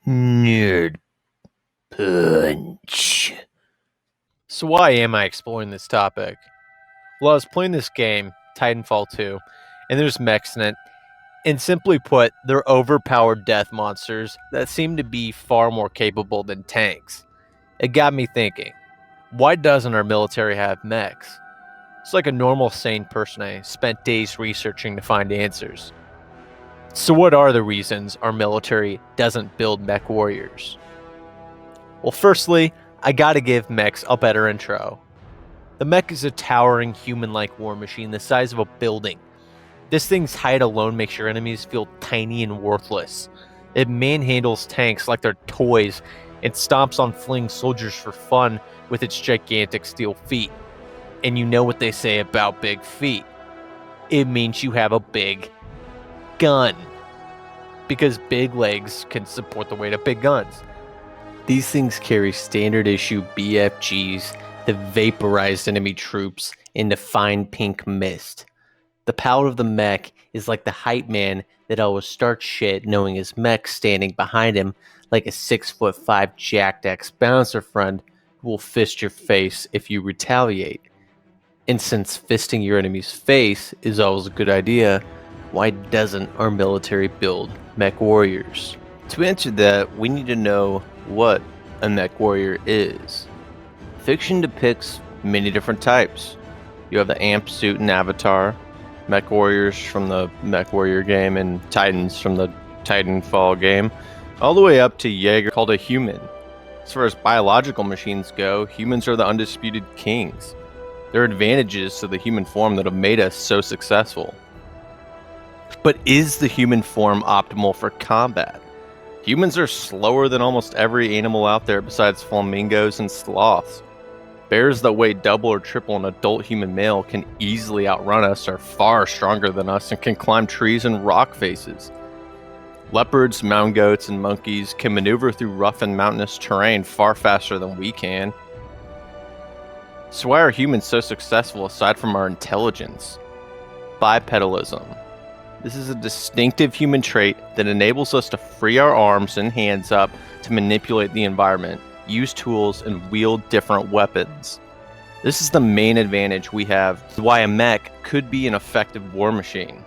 Nerd punch. So why am I exploring this topic? Well, I was playing this game, Titanfall 2, and there's mechs in it, and simply put, they're overpowered death monsters that seem to be far more capable than tanks. It got me thinking, why doesn't our military have mechs? It's like a normal sane person I spent days researching to find answers. So what are the reasons our military doesn't build mech warriors? Well, firstly, I gotta give mechs a better intro. The mech is a towering human-like war machine the size of a building. This thing's height alone makes your enemies feel tiny and worthless. It manhandles tanks like they're toys and stomps on fleeing soldiers for fun with its gigantic steel feet. And you know what they say about big feet. It means you have a big gun. Because big legs can support the weight of big guns. These things carry standard issue BFGs that vaporized enemy troops into fine pink mist. The power of the mech is like the hype man that always starts shit knowing his mech standing behind him like a 6'5" jacked ex bouncer friend who will fist your face if you retaliate. And since fisting your enemy's face is always a good idea, why doesn't our military build mech warriors? To answer that, we need to know what a mech warrior is. Fiction depicts many different types. You have the amp suit and avatar, mech warriors from the mech warrior game, and titans from the Titanfall game, all the way up to Jaeger called a human. As far as biological machines go, humans are the undisputed kings. There are advantages to the human form that have made us so successful. But is the human form optimal for combat? Humans are slower than almost every animal out there besides flamingos and sloths. Bears that weigh double or triple an adult human male can easily outrun us, are far stronger than us, and can climb trees and rock faces. Leopards, mountain goats, and monkeys can maneuver through rough and mountainous terrain far faster than we can. So why are humans so successful aside from our intelligence? Bipedalism. This is a distinctive human trait that enables us to free our arms and hands up to manipulate the environment, use tools, and wield different weapons. This is the main advantage we have, why a mech could be an effective war machine.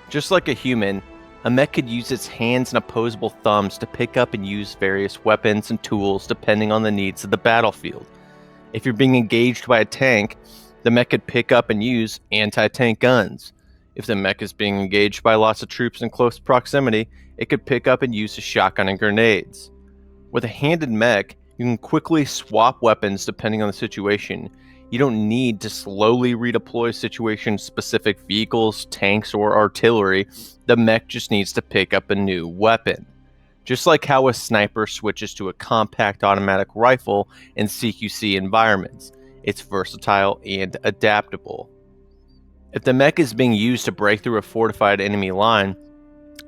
Just like a human, a mech could use its hands and opposable thumbs to pick up and use various weapons and tools depending on the needs of the battlefield. If you're being engaged by a tank, the mech could pick up and use anti-tank guns. If the mech is being engaged by lots of troops in close proximity, it could pick up and use a shotgun and grenades. With a handed mech, you can quickly swap weapons depending on the situation. You don't need to slowly redeploy situation-specific vehicles, tanks, or artillery. The mech just needs to pick up a new weapon. Just like how a sniper switches to a compact automatic rifle in CQC environments, it's versatile and adaptable. If the mech is being used to break through a fortified enemy line,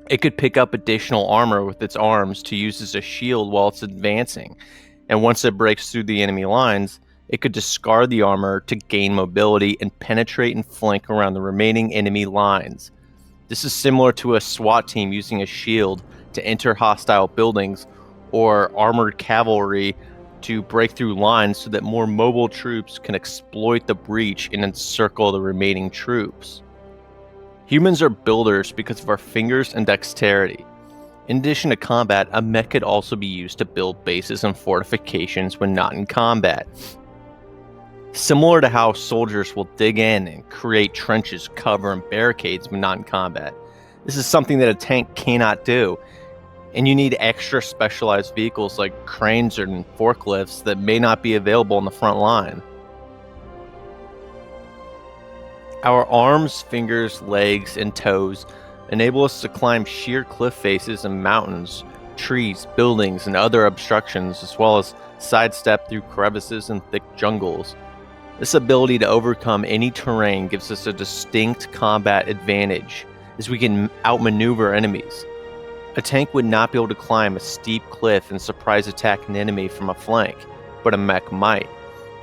it could pick up additional armor with its arms to use as a shield while it's advancing, and once it breaks through the enemy lines, it could discard the armor to gain mobility and penetrate and flank around the remaining enemy lines. This is similar to a SWAT team using a shield to enter hostile buildings, or armored cavalry to break through lines so that more mobile troops can exploit the breach and encircle the remaining troops. Humans are builders because of our fingers and dexterity. In addition to combat, a mech could also be used to build bases and fortifications when not in combat. Similar to how soldiers will dig in and create trenches, cover, and barricades when not in combat. This is something that a tank cannot do, and you need extra specialized vehicles like cranes and forklifts that may not be available on the front line. Our arms, fingers, legs, and toes enable us to climb sheer cliff faces and mountains, trees, buildings, and other obstructions, as well as sidestep through crevices and thick jungles. This ability to overcome any terrain gives us a distinct combat advantage, as we can outmaneuver enemies. A tank would not be able to climb a steep cliff and surprise attack an enemy from a flank, but a mech might.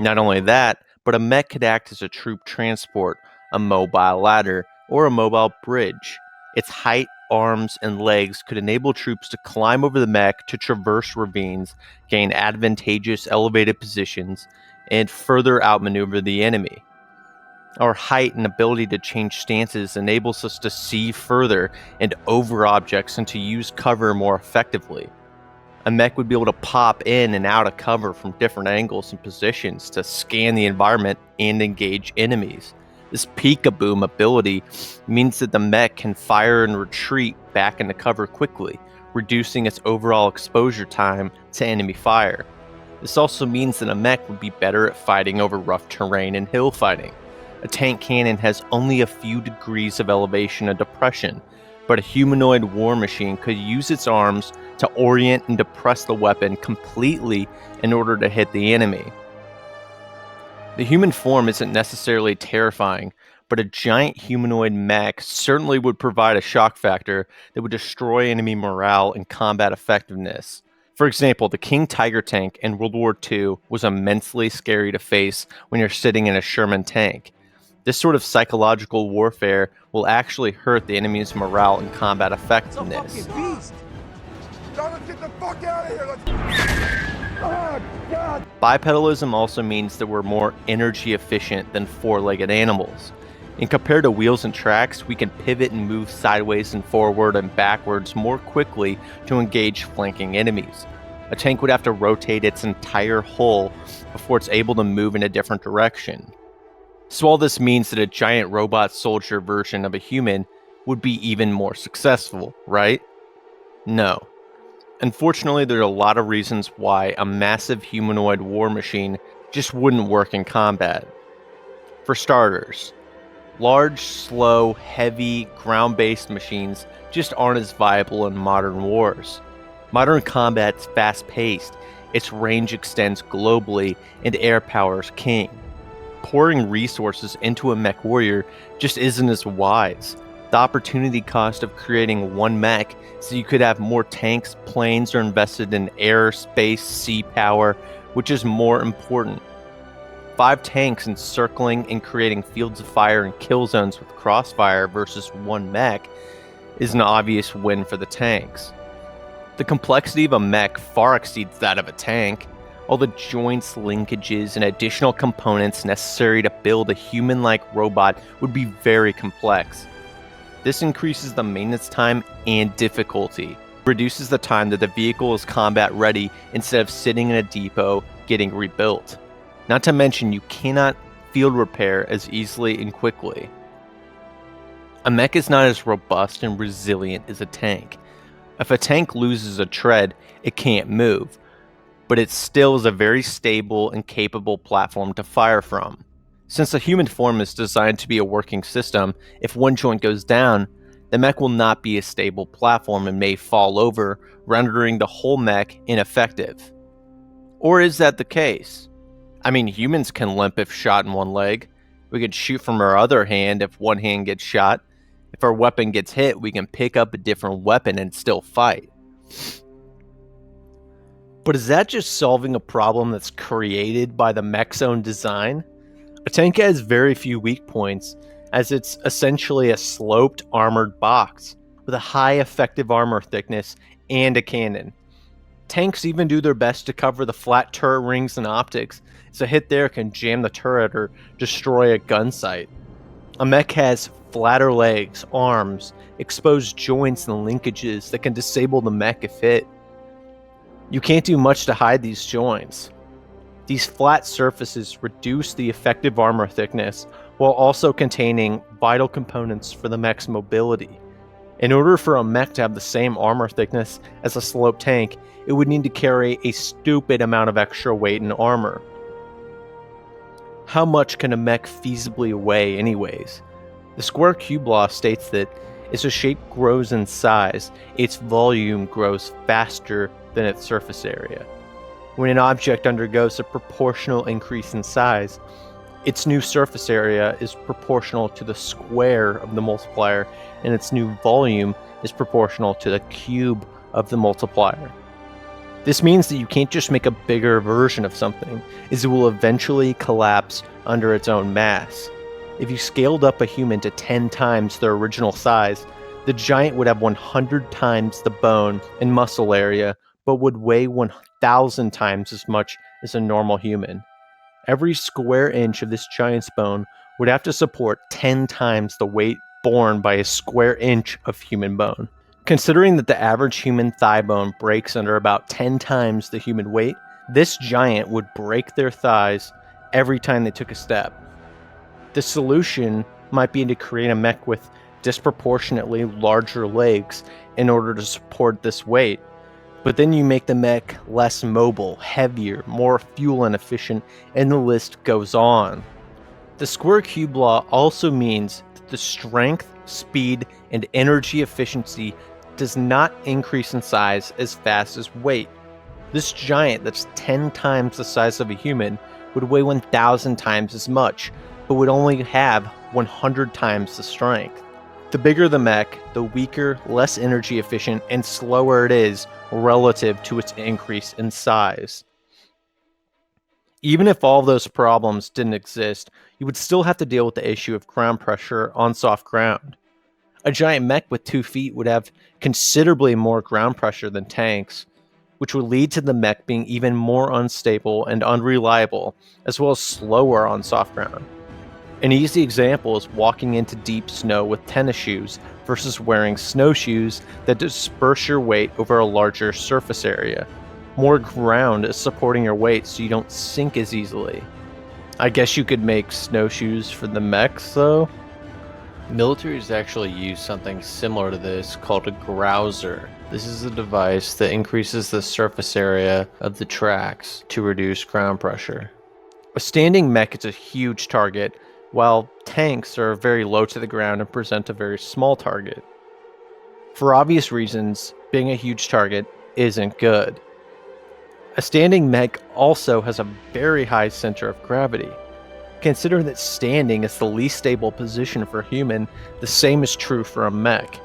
Not only that, but a mech could act as a troop transport, a mobile ladder, or a mobile bridge. Its height, arms, and legs could enable troops to climb over the mech to traverse ravines, gain advantageous elevated positions, and further outmaneuver the enemy. Our height and ability to change stances enables us to see further and over objects and to use cover more effectively. A mech would be able to pop in and out of cover from different angles and positions to scan the environment and engage enemies. This peekaboo ability means that the mech can fire and retreat back into cover quickly, reducing its overall exposure time to enemy fire. This also means that a mech would be better at fighting over rough terrain and hill fighting. A tank cannon has only a few degrees of elevation and depression, but a humanoid war machine could use its arms to orient and depress the weapon completely in order to hit the enemy. The human form isn't necessarily terrifying, but a giant humanoid mech certainly would provide a shock factor that would destroy enemy morale and combat effectiveness. For example, the King Tiger tank in World War II was immensely scary to face when you're sitting in a Sherman tank. This sort of psychological warfare will actually hurt the enemy's morale and combat effectiveness. It's a fucking beast! Let's get the fuck out of here! Oh, God! Bipedalism also means that we're more energy efficient than four-legged animals. And compared to wheels and tracks, we can pivot and move sideways and forward and backwards more quickly to engage flanking enemies. A tank would have to rotate its entire hull before it's able to move in a different direction. So all this means that a giant robot soldier version of a human would be even more successful, right? No. Unfortunately, there are a lot of reasons why a massive humanoid war machine just wouldn't work in combat. For starters, large, slow, heavy, ground-based machines just aren't as viable in modern wars. Modern combat's fast-paced, its range extends globally, and air power's king. Pouring resources into a mech warrior just isn't as wise. The opportunity cost of creating one mech so you could have more tanks, planes are invested in air, space, sea power, which is more important. 5 tanks encircling and creating fields of fire and kill zones with crossfire versus one mech is an obvious win for the tanks. The complexity of a mech far exceeds that of a tank. All the joints, linkages, and additional components necessary to build a human-like robot would be very complex. This increases the maintenance time and difficulty, reduces the time that the vehicle is combat ready instead of sitting in a depot getting rebuilt. Not to mention, you cannot field repair as easily and quickly. A mech is not as robust and resilient as a tank. If a tank loses a tread, it can't move, but it still is a very stable and capable platform to fire from. Since the human form is designed to be a working system, if one joint goes down, the mech will not be a stable platform and may fall over, rendering the whole mech ineffective. Or is that the case? I mean, humans can limp if shot in one leg. We can shoot from our other hand if one hand gets shot. If our weapon gets hit, we can pick up a different weapon and still fight. But is that just solving a problem that's created by the mech's own design? A tank has very few weak points, as it's essentially a sloped armored box with a high effective armor thickness and a cannon. Tanks even do their best to cover the flat turret rings and optics, so a hit there can jam the turret or destroy a gun sight. A mech has flatter legs, arms, exposed joints and linkages that can disable the mech if hit. You can't do much to hide these joints. These flat surfaces reduce the effective armor thickness while also containing vital components for the mech's mobility. In order for a mech to have the same armor thickness as a sloped tank, it would need to carry a stupid amount of extra weight and armor. How much can a mech feasibly weigh anyways? The square cube law states that as a shape grows in size, its volume grows faster than its surface area. When an object undergoes a proportional increase in size, its new surface area is proportional to the square of the multiplier, and its new volume is proportional to the cube of the multiplier. This means that you can't just make a bigger version of something, as it will eventually collapse under its own mass. If you scaled up a human to 10 times their original size, The giant would have 100 times the bone and muscle area, but would weigh 1,000 times as much as a normal human. Every square inch of this giant's bone would have to support 10 times the weight borne by a square inch of human bone. Considering that the average human thigh bone breaks under about 10 times the human weight, this giant would break their thighs every time they took a step. The solution might be to create a mech with disproportionately larger legs in order to support this weight, but then you make the mech less mobile, heavier, more fuel inefficient, and the list goes on. The square cube law also means that the strength, speed, and energy efficiency does not increase in size as fast as weight. This giant that's 10 times the size of a human would weigh 1,000 times as much, but would only have 100 times the strength. The bigger the mech, the weaker, less energy efficient, and slower it is relative to its increase in size. Even if all those problems didn't exist, you would still have to deal with the issue of ground pressure on soft ground. A giant mech with 2 feet would have considerably more ground pressure than tanks, which would lead to the mech being even more unstable and unreliable, as well as slower on soft ground. An easy example is walking into deep snow with tennis shoes versus wearing snowshoes that disperse your weight over a larger surface area. More ground is supporting your weight so you don't sink as easily. I guess you could make snowshoes for the mechs though? Militaries actually use something similar to this called a grouser. This is a device that increases the surface area of the tracks to reduce ground pressure. A standing mech is a huge target, while tanks are very low to the ground and present a very small target. For obvious reasons, being a huge target isn't good. A standing mech also has a very high center of gravity. Consider that standing is the least stable position for a human, the same is true for a mech.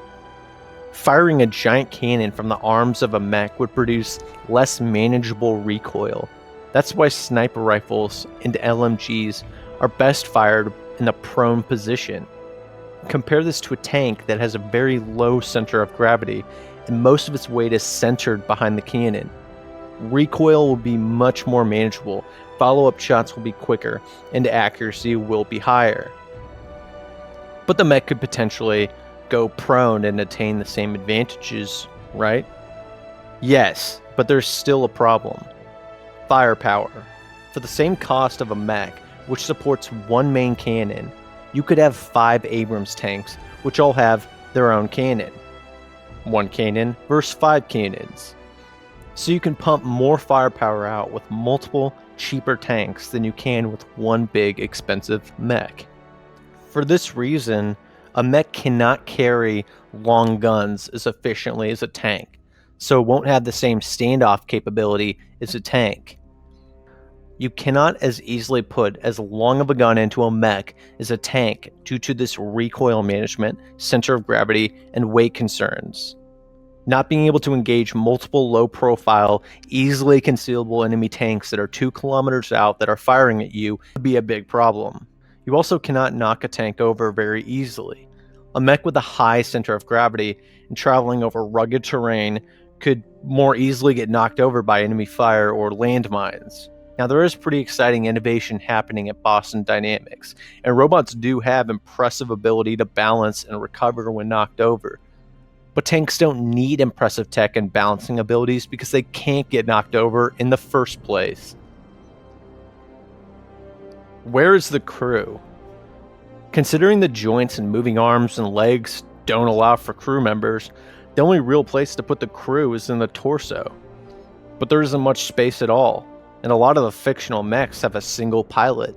Firing a giant cannon from the arms of a mech would produce less manageable recoil. That's why sniper rifles and LMGs are best fired in the prone position. Compare this to a tank that has a very low center of gravity, and most of its weight is centered behind the cannon. Recoil will be much more manageable, follow-up shots will be quicker, and accuracy will be higher. But the mech could potentially go prone and attain the same advantages, right? Yes, but there's still a problem. Firepower. For the same cost of a mech, which supports one main cannon, you could have 5 Abrams tanks, which all have their own cannon. 1 cannon versus 5 cannons. So you can pump more firepower out with multiple cheaper tanks than you can with one big expensive mech. For this reason, a mech cannot carry long guns as efficiently as a tank, so it won't have the same standoff capability as a tank. You cannot as easily put as long of a gun into a mech as a tank due to this recoil management, center of gravity, and weight concerns. Not being able to engage multiple low-profile, easily concealable enemy tanks that are 2 kilometers out that are firing at you would be a big problem. You also cannot knock a tank over very easily. A mech with a high center of gravity and traveling over rugged terrain could more easily get knocked over by enemy fire or landmines. Now, there is pretty exciting innovation happening at Boston Dynamics, and robots do have impressive ability to balance and recover when knocked over. But tanks don't need impressive tech and balancing abilities because they can't get knocked over in the first place. Where is the crew? Considering the joints and moving arms and legs don't allow for crew members, the only real place to put the crew is in the torso. But there isn't much space at all, and a lot of the fictional mechs have a single pilot.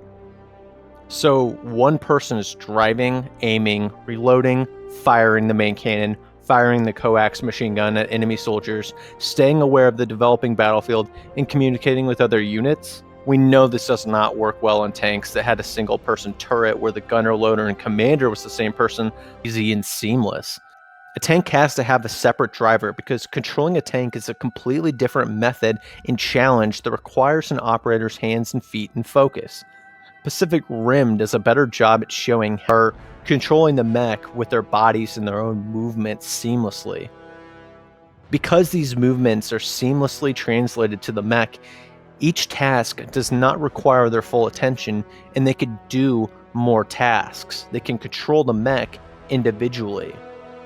So one person is driving, aiming, reloading, firing the main cannon, firing the coax machine gun at enemy soldiers, staying aware of the developing battlefield, and communicating with other units. We know this does not work well in tanks that had a single person turret where the gunner, loader, and commander was the same person, easy and seamless. A tank has to have a separate driver because controlling a tank is a completely different method and challenge that requires an operator's hands and feet and focus. Pacific Rim does a better job at showing her controlling the mech with their bodies and their own movements seamlessly. Because these movements are seamlessly translated to the mech, each task does not require their full attention, and they could do more tasks. They can control the mech individually.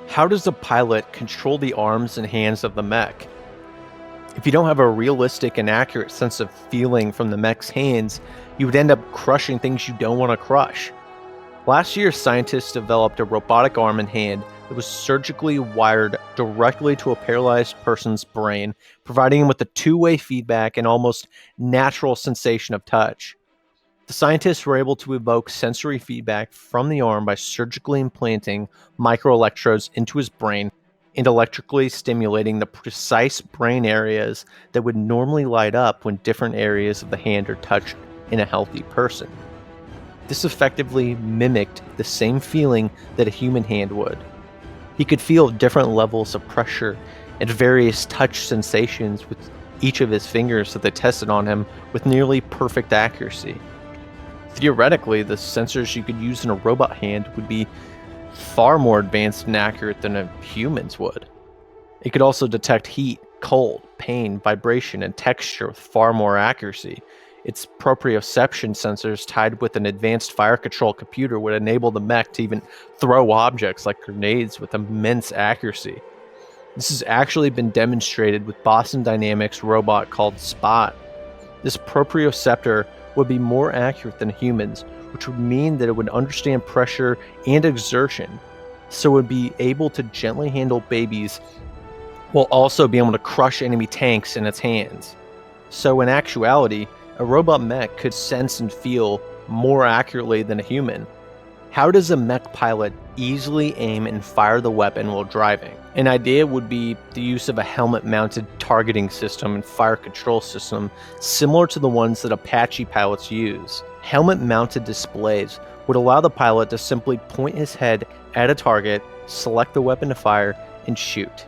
How does a pilot control the arms and hands of the mech? If you don't have a realistic and accurate sense of feeling from the mech's hands, you would end up crushing things you don't want to crush. Last year, scientists developed a robotic arm and hand that was surgically wired directly to a paralyzed person's brain, providing him with a two-way feedback and almost natural sensation of touch. The scientists were able to evoke sensory feedback from the arm by surgically implanting microelectrodes into his brain and electrically stimulating the precise brain areas that would normally light up when different areas of the hand are touched in a healthy person. This effectively mimicked the same feeling that a human hand would. He could feel different levels of pressure and various touch sensations with each of his fingers that they tested on him with nearly perfect accuracy. Theoretically, the sensors you could use in a robot hand would be far more advanced and accurate than a human's would. It could also detect heat, cold, pain, vibration, and texture with far more accuracy. Its proprioception sensors tied with an advanced fire control computer would enable the mech to even throw objects like grenades with immense accuracy. This has actually been demonstrated with Boston Dynamics' robot called Spot. This proprioceptor would be more accurate than humans, which would mean that it would understand pressure and exertion, so it would be able to gently handle babies while also being able to crush enemy tanks in its hands. So in actuality, a robot mech could sense and feel more accurately than a human. How does a mech pilot easily aim and fire the weapon while driving? An idea would be the use of a helmet-mounted targeting system and fire control system similar to the ones that Apache pilots use. Helmet-mounted displays would allow the pilot to simply point his head at a target, select the weapon to fire, and shoot.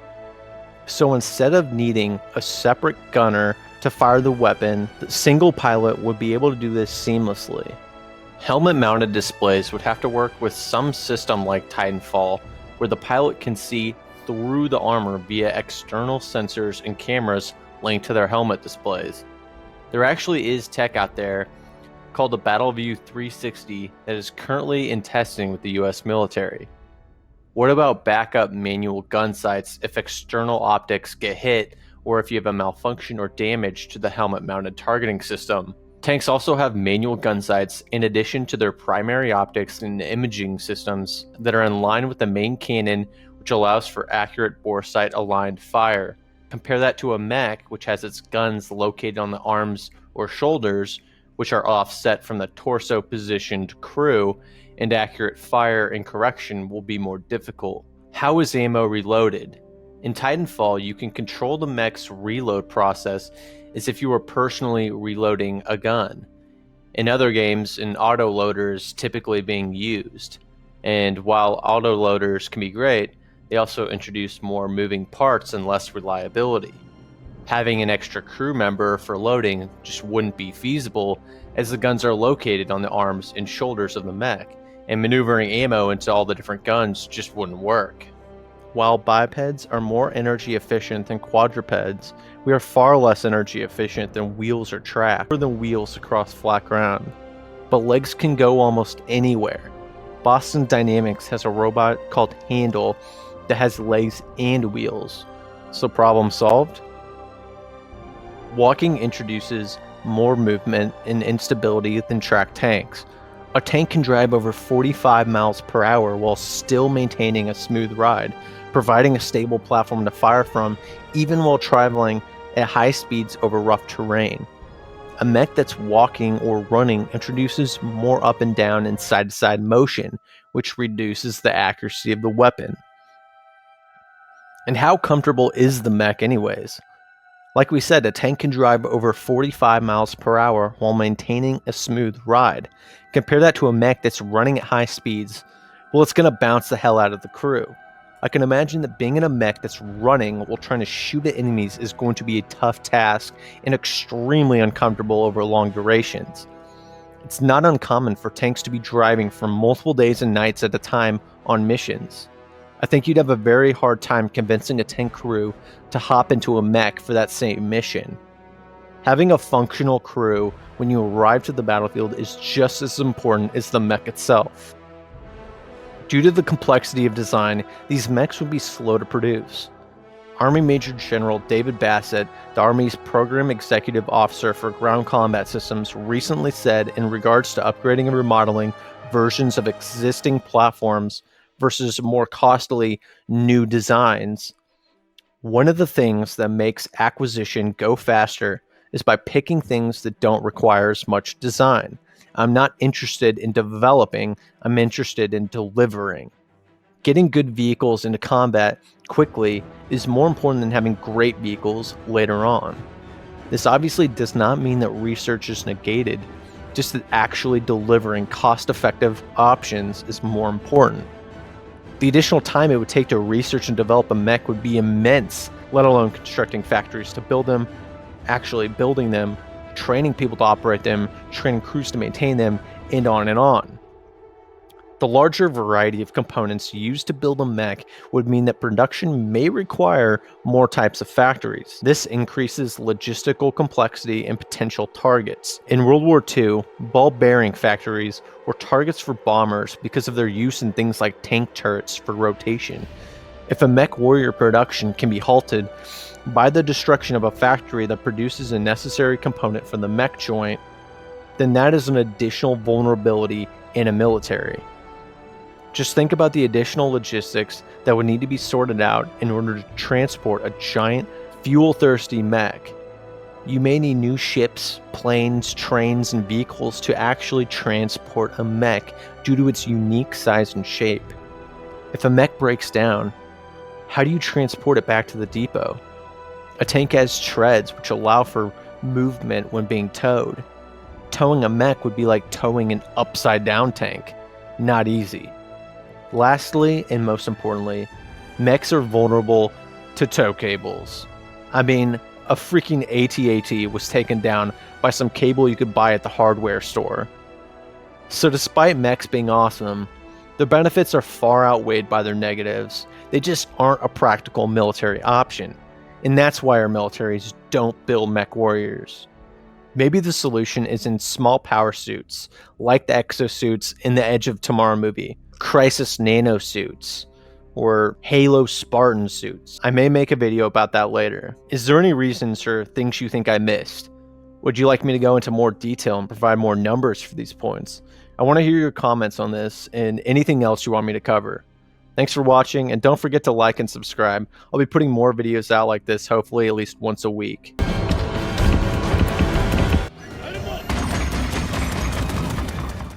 So instead of needing a separate gunner to fire the weapon, the single pilot would be able to do this seamlessly. Helmet-mounted displays would have to work with some system like Titanfall, where the pilot can see through the armor via external sensors and cameras linked to their helmet displays. There actually is tech out there called the BattleView 360 that is currently in testing with the US military. What about backup manual gun sights if external optics get hit or if you have a malfunction or damage to the helmet-mounted targeting system? Tanks also have manual gun sights in addition to their primary optics and imaging systems that are in line with the main cannon, which allows for accurate bore sight aligned fire. Compare that to a mech, which has its guns located on the arms or shoulders, which are offset from the torso positioned crew, and accurate fire and correction will be more difficult. How is ammo reloaded? In Titanfall, you can control the mech's reload process as if you were personally reloading a gun. In other games, an autoloader is typically being used. And while autoloaders can be great, they also introduce more moving parts and less reliability. Having an extra crew member for loading just wouldn't be feasible, as the guns are located on the arms and shoulders of the mech, and maneuvering ammo into all the different guns just wouldn't work. While bipeds are more energy efficient than quadrupeds, we are far less energy efficient than wheels or tracks, or than wheels across flat ground. But legs can go almost anywhere. Boston Dynamics has a robot called Handle that has legs and wheels. So problem solved? Walking introduces more movement and instability than tracked tanks. A tank can drive over 45 miles per hour while still maintaining a smooth ride, providing a stable platform to fire from even while traveling at high speeds over rough terrain. A mech that's walking or running introduces more up and down and side-to-side motion, which reduces the accuracy of the weapon. And how comfortable is the mech anyways? Like we said, a tank can drive over 45 miles per hour while maintaining a smooth ride. Compare that to a mech that's running at high speeds. Well, it's going to bounce the hell out of the crew. I can imagine that being in a mech that's running while trying to shoot at enemies is going to be a tough task and extremely uncomfortable over long durations. It's not uncommon for tanks to be driving for multiple days and nights at a time on missions. I think you'd have a very hard time convincing a tank crew to hop into a mech for that same mission. Having a functional crew when you arrive to the battlefield is just as important as the mech itself. Due to the complexity of design, these mechs would be slow to produce. Army Major General David Bassett, the Army's Program Executive Officer for Ground Combat Systems, recently said in regards to upgrading and remodeling versions of existing platforms versus more costly new designs, one of the things that makes acquisition go faster is by picking things that don't require as much design. I'm not interested in developing, I'm interested in delivering. Getting good vehicles into combat quickly is more important than having great vehicles later on. This obviously does not mean that research is negated, just that actually delivering cost-effective options is more important. The additional time it would take to research and develop a mech would be immense, let alone constructing factories to build them, actually building them, training people to operate them, training crews to maintain them, and on and on. The larger variety of components used to build a mech would mean that production may require more types of factories. This increases logistical complexity and potential targets. In World War II, ball bearing factories were targets for bombers because of their use in things like tank turrets for rotation. If a MechWarrior production can be halted by the destruction of a factory that produces a necessary component for the mech joint, then that is an additional vulnerability in a military. Just think about the additional logistics that would need to be sorted out in order to transport a giant, fuel-thirsty mech. You may need new ships, planes, trains, and vehicles to actually transport a mech due to its unique size and shape. If a mech breaks down, how do you transport it back to the depot? A tank has treads which allow for movement when being towed. Towing a mech would be like towing an upside-down tank. Not easy. Lastly, and most importantly, mechs are vulnerable to tow cables. I mean, a freaking AT-AT was taken down by some cable you could buy at the hardware store. So despite mechs being awesome, their benefits are far outweighed by their negatives. They just aren't a practical military option. And that's why our militaries don't build MechWarriors. Maybe the solution is in small power suits, like the exosuits in the Edge of Tomorrow movie, Crisis Nano suits, or Halo Spartan suits. I may make a video about that later. Is there any reasons or things you think I missed? Would you like me to go into more detail and provide more numbers for these points? I want to hear your comments on this and anything else you want me to cover. Thanks for watching, and don't forget to like and subscribe. I'll be putting more videos out like this hopefully at least once a week.